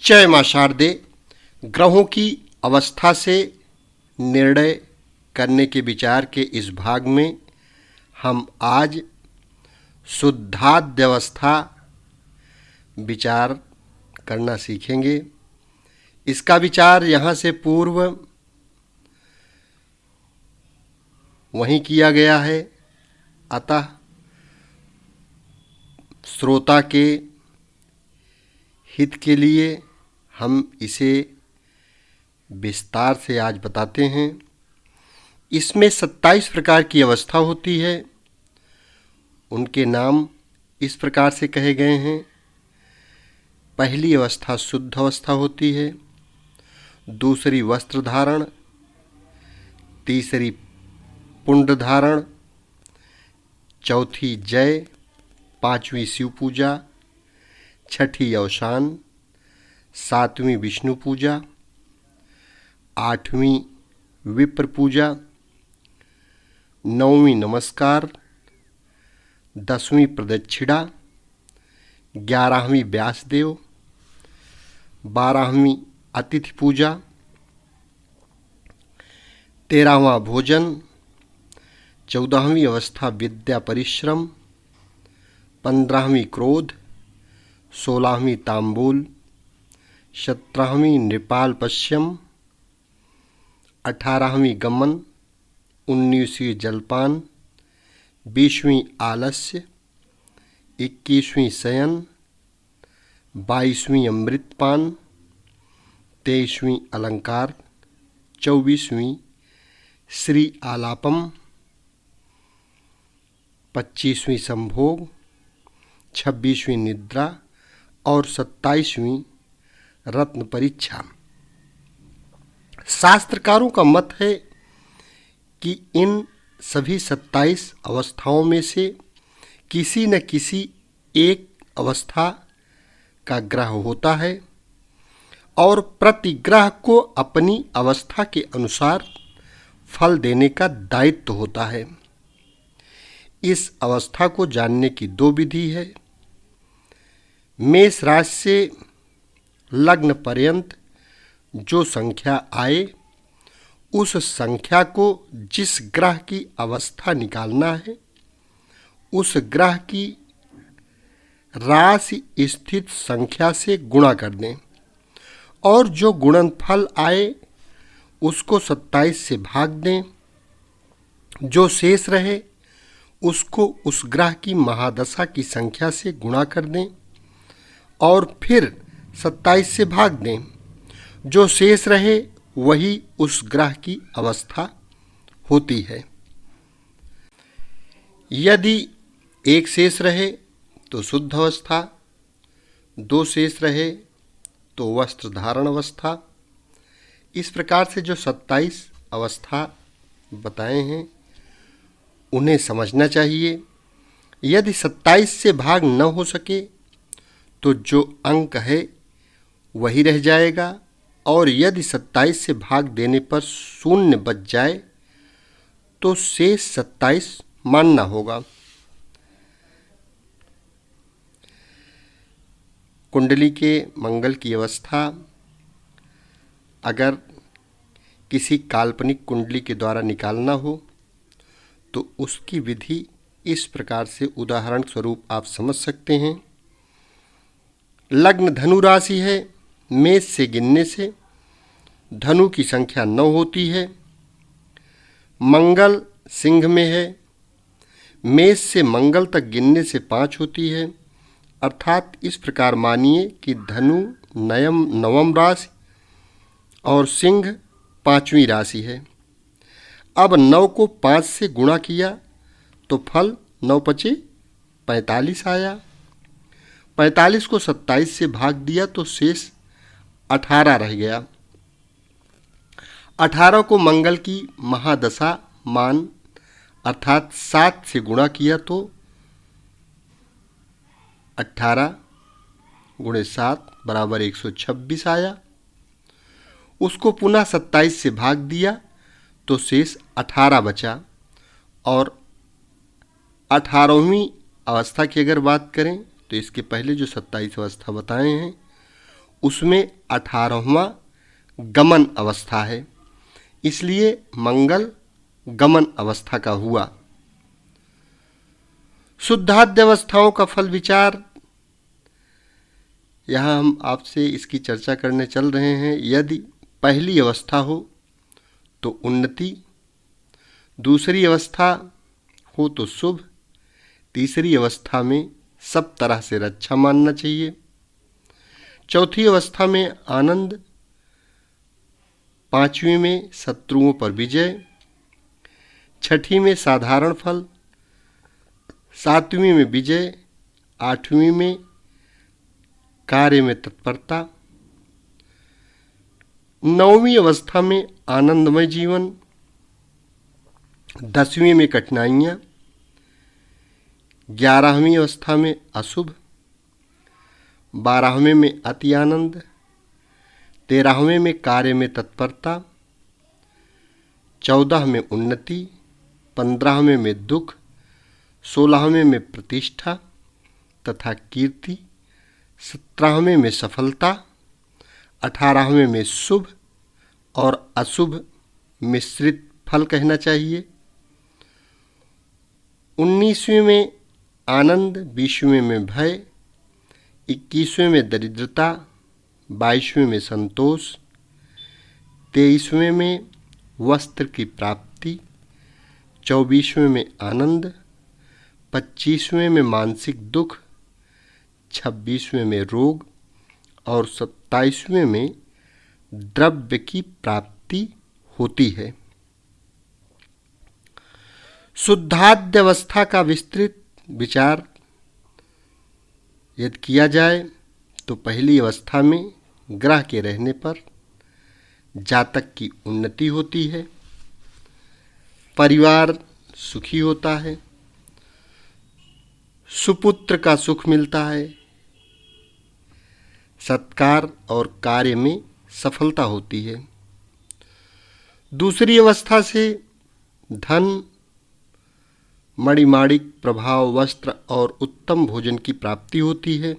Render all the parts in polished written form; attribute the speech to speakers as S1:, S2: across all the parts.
S1: जय मां शारदे। ग्रहों की अवस्था से निर्णय करने के विचार के इस भाग में हम आज शुद्धाद्यवस्था विचार करना सीखेंगे। इसका विचार यहाँ से पूर्व वहीं किया गया है, अतः श्रोता के हित के लिए हम इसे विस्तार से आज बताते हैं। इसमें 27 प्रकार की अवस्था होती है। उनके नाम इस प्रकार से कहे गए हैं। पहली अवस्था शुद्ध अवस्था होती है, दूसरी वस्त्र धारण, तीसरी पुंड धारण, चौथी जय, पांचवी शिव पूजा, छठी अवसान, सातवीं विष्णु पूजा, आठवीं विप्र पूजा, नौवीं नमस्कार, 10वीं प्रदक्षिणा, 11वीं व्यासदेव, 12वीं अतिथि पूजा, 13वां भोजन, 14वीं अवस्था विद्या परिश्रम, 15वीं क्रोध, 16वीं तांबूल, 17वीं नृपाल पश्यम, 18वीं गमन, 19वीं जलपान, 20वीं आलस्य, 21वीं शयन, 22वीं अमृतपान, 23वीं अलंकार, 24वीं श्री आलापम, 25वीं संभोग, 26वीं निद्रा और 27वीं रत्न परीक्षा। शास्त्रकारों का मत है कि इन सभी 27 अवस्थाओं में से किसी न किसी एक अवस्था का ग्रह होता है और प्रति ग्रह को अपनी अवस्था के अनुसार फल देने का दायित्व होता है। इस अवस्था को जानने की दो विधि है। मेष राशि से लग्न पर्यंत जो संख्या आए उस संख्या को जिस ग्रह की अवस्था निकालना है उस ग्रह की राशि स्थित संख्या से गुणा कर दें और जो गुणनफल आए उसको 27 से भाग दें। जो शेष रहे उसको उस ग्रह की महादशा की संख्या से गुणा कर दें और फिर 27 से भाग दें। जो शेष रहे वही उस ग्रह की अवस्था होती है। यदि एक शेष रहे तो शुद्ध अवस्था, 2 शेष रहे तो वस्त्र धारण अवस्था। इस प्रकार से जो 27 अवस्था बताए हैं उन्हें समझना चाहिए। यदि 27 से भाग न हो सके तो जो अंक है वही रह जाएगा और यदि 27 से भाग देने पर शून्य बच जाए तो शेष 27 मानना होगा। कुंडली के मंगल की अवस्था अगर किसी काल्पनिक कुंडली के द्वारा निकालना हो तो उसकी विधि इस प्रकार से उदाहरण स्वरूप आप समझ सकते हैं। लग्न धनु राशि है। मेष से गिनने से धनु की संख्या 9 होती है। मंगल सिंह में है। मेष से मंगल तक गिनने से 5 होती है। अर्थात इस प्रकार मानिए कि धनु नवम राशि और सिंह 5वीं राशि है। अब 9 को 5 से गुणा किया तो फल 9 पचे 45 आया। 45 को 27 से भाग दिया तो शेष 18 रह गया। 18 को मंगल की महादशा मान अर्थात 7 से गुणा किया तो 18 गुणे 7 बराबर 126 आया। उसको पुनः 27 से भाग दिया तो शेष 18 बचा और 18वीं अवस्था की अगर बात करें तो इसके पहले जो 27 अवस्था बताए हैं उसमें 18वां गमन अवस्था है, इसलिए मंगल गमन अवस्था का हुआ। शुद्धाद्य अवस्थाओं का फल विचार, यहाँ हम आपसे इसकी चर्चा करने चल रहे हैं। यदि पहली अवस्था हो तो उन्नति, दूसरी अवस्था हो तो शुभ, तीसरी अवस्था में सब तरह से रक्षा मानना चाहिए, चौथी अवस्था में आनंद, पांचवी में शत्रुओं पर विजय, छठी में साधारण फल, सातवीं में विजय, आठवीं में कार्य में तत्परता, नौवीं अवस्था में आनंदमय जीवन, 10वीं में कठिनाइयाँ, 11वीं अवस्था में अशुभ, 12वें में अति आनंद, 13वें में कार्य में तत्परता, 14 में उन्नति, 15वें में दुख, 16वें में प्रतिष्ठा तथा कीर्ति, 17वें में सफलता, 18वें में शुभ और अशुभ मिश्रित फल कहना चाहिए, 19वें में आनंद, 20वें में भय, 21वें में दरिद्रता, 22वें में संतोष, 23वें में वस्त्र की प्राप्ति, 24वें में आनंद, 25वें में मानसिक दुख, 26वें में रोग और 27वें में द्रव्य की प्राप्ति होती है। शुद्धाद्य अवस्था का विस्तृत विचार यदि किया जाए तो पहली अवस्था में ग्रह के रहने पर जातक की उन्नति होती है, परिवार सुखी होता है, सुपुत्र का सुख मिलता है, सत्कार और कार्य में सफलता होती है। दूसरी अवस्था से धन, मणिमाणिक प्रभाव, वस्त्र और उत्तम भोजन की प्राप्ति होती है।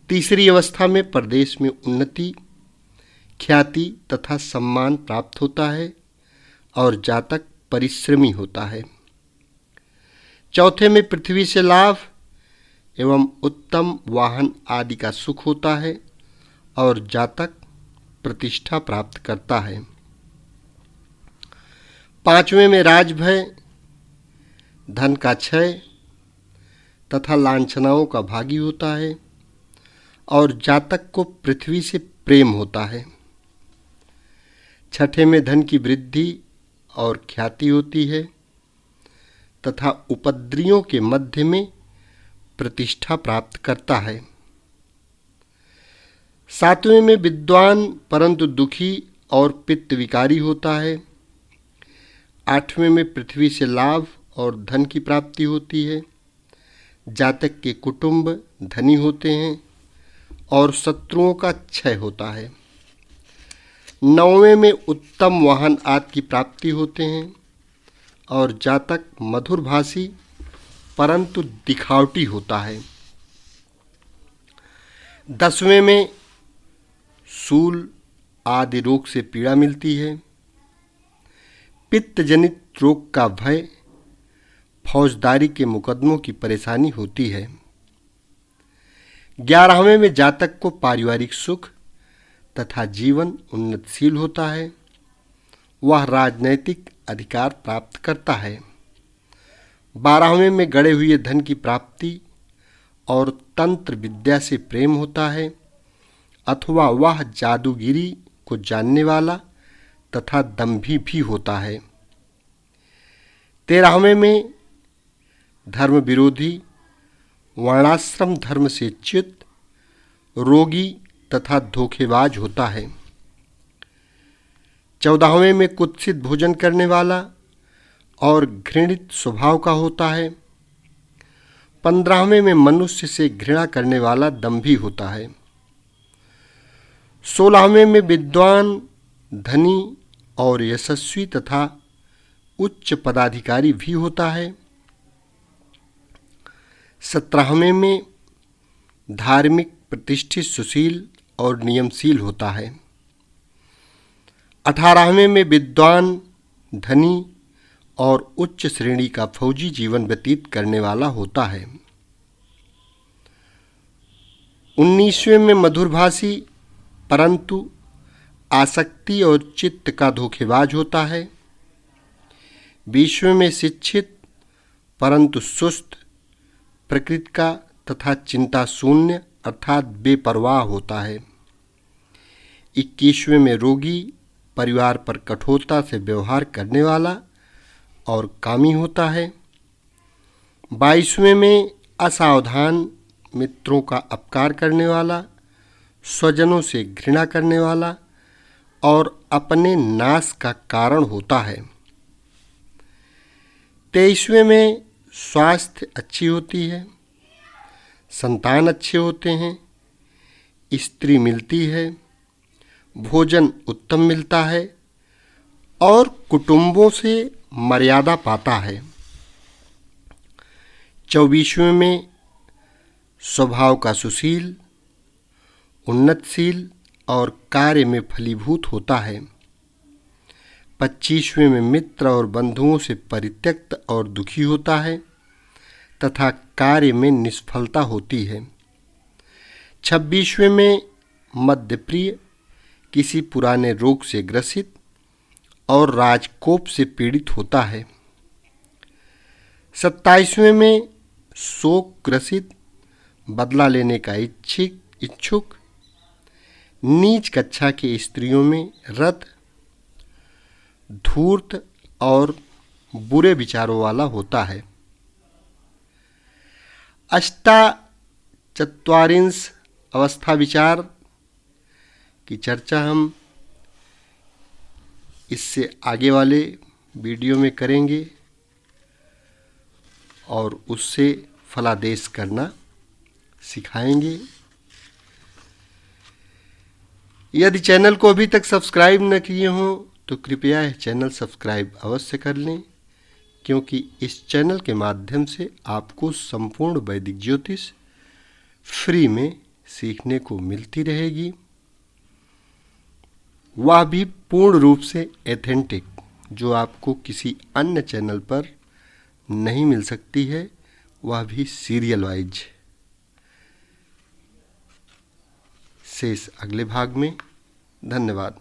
S1: तीसरी अवस्था में प्रदेश में उन्नति, ख्याति तथा सम्मान प्राप्त होता है और जातक परिश्रमी होता है। चौथे में पृथ्वी से लाभ एवं उत्तम वाहन आदि का सुख होता है और जातक प्रतिष्ठा प्राप्त करता है। पांचवें में राजभय, धन का क्षय तथा लांछनाओं का भागी होता है और जातक को पृथ्वी से प्रेम होता है। छठे में धन की वृद्धि और ख्याति होती है तथा उपद्रियों के मध्य में प्रतिष्ठा प्राप्त करता है। सातवें में विद्वान परंतु दुखी और पित्त विकारी होता है। आठवें में पृथ्वी से लाभ और धन की प्राप्ति होती है। जातक के कुटुंब धनी होते हैं और शत्रुओं का क्षय होता है। नौवें में उत्तम वाहन आदि की प्राप्ति होते हैं और जातक मधुरभाषी परंतु दिखावटी होता है। 10वें में शूल आदि रोग से पीड़ा मिलती है। पित्त जनित रोग का भय, फौजदारी के मुकदमों की परेशानी होती है। 11वें में जातक को पारिवारिक सुख तथा जीवन उन्नतशील होता है। वह राजनैतिक अधिकार प्राप्त करता है। 12वें में गड़े हुए धन की प्राप्ति और तंत्र विद्या से प्रेम होता है अथवा वह जादूगिरी को जानने वाला तथा दंभी भी होता है। 13वें में धर्म विरोधी, वर्णाश्रम धर्म से च्युत, रोगी तथा धोखेबाज होता है। 14वें में कुत्सित भोजन करने वाला और घृणित स्वभाव का होता है। 15वें में मनुष्य से घृणा करने वाला दंभी होता है। 16वें में विद्वान, धनी और यशस्वी तथा उच्च पदाधिकारी भी होता है। 17वें में धार्मिक, प्रतिष्ठित, सुशील और नियमशील होता है। 18वें में विद्वान, धनी और उच्च श्रेणी का फौजी जीवन व्यतीत करने वाला होता है। 19वें में मधुरभाषी परंतु आसक्ति और चित्त का धोखेबाज होता है। 20वें में शिक्षित परंतु सुस्त प्रकृति का तथा चिंता शून्य अर्थात बेपरवाह होता है। 21वें में रोगी, परिवार पर कठोरता से व्यवहार करने वाला और कामी होता है। 22वें में असावधान, मित्रों का अपकार करने वाला, स्वजनों से घृणा करने वाला और अपने नाश का कारण होता है। 23वें में स्वास्थ्य अच्छी होती है, संतान अच्छे होते हैं, स्त्री मिलती है, भोजन उत्तम मिलता है और कुटुंबों से मर्यादा पाता है। 24वें में स्वभाव का सुशील, उन्नतशील और कार्य में फलीभूत होता है। 25वें में मित्र और बंधुओं से परित्यक्त और दुखी होता है तथा कार्य में निष्फलता होती है। 26वें में मद्यप्रिय, किसी पुराने रोग से ग्रसित और राजकोप से पीड़ित होता है। 27वें में शोक ग्रसित, बदला लेने का इच्छुक, नीच कक्षा की स्त्रियों में रत, धूर्त और बुरे विचारों वाला होता है। अष्टाचत्वारिंश अवस्था विचार की चर्चा हम इससे आगे वाले वीडियो में करेंगे और उससे फलादेश करना सिखाएंगे। यदि चैनल को अभी तक सब्सक्राइब न किए हों तो कृपया यह चैनल सब्सक्राइब अवश्य कर लें, क्योंकि इस चैनल के माध्यम से आपको संपूर्ण वैदिक ज्योतिष फ्री में सीखने को मिलती रहेगी, वह भी पूर्ण रूप से एथेंटिक, जो आपको किसी अन्य चैनल पर नहीं मिल सकती है, वह भी सीरियल वाइज। शेष अगले भाग में। धन्यवाद।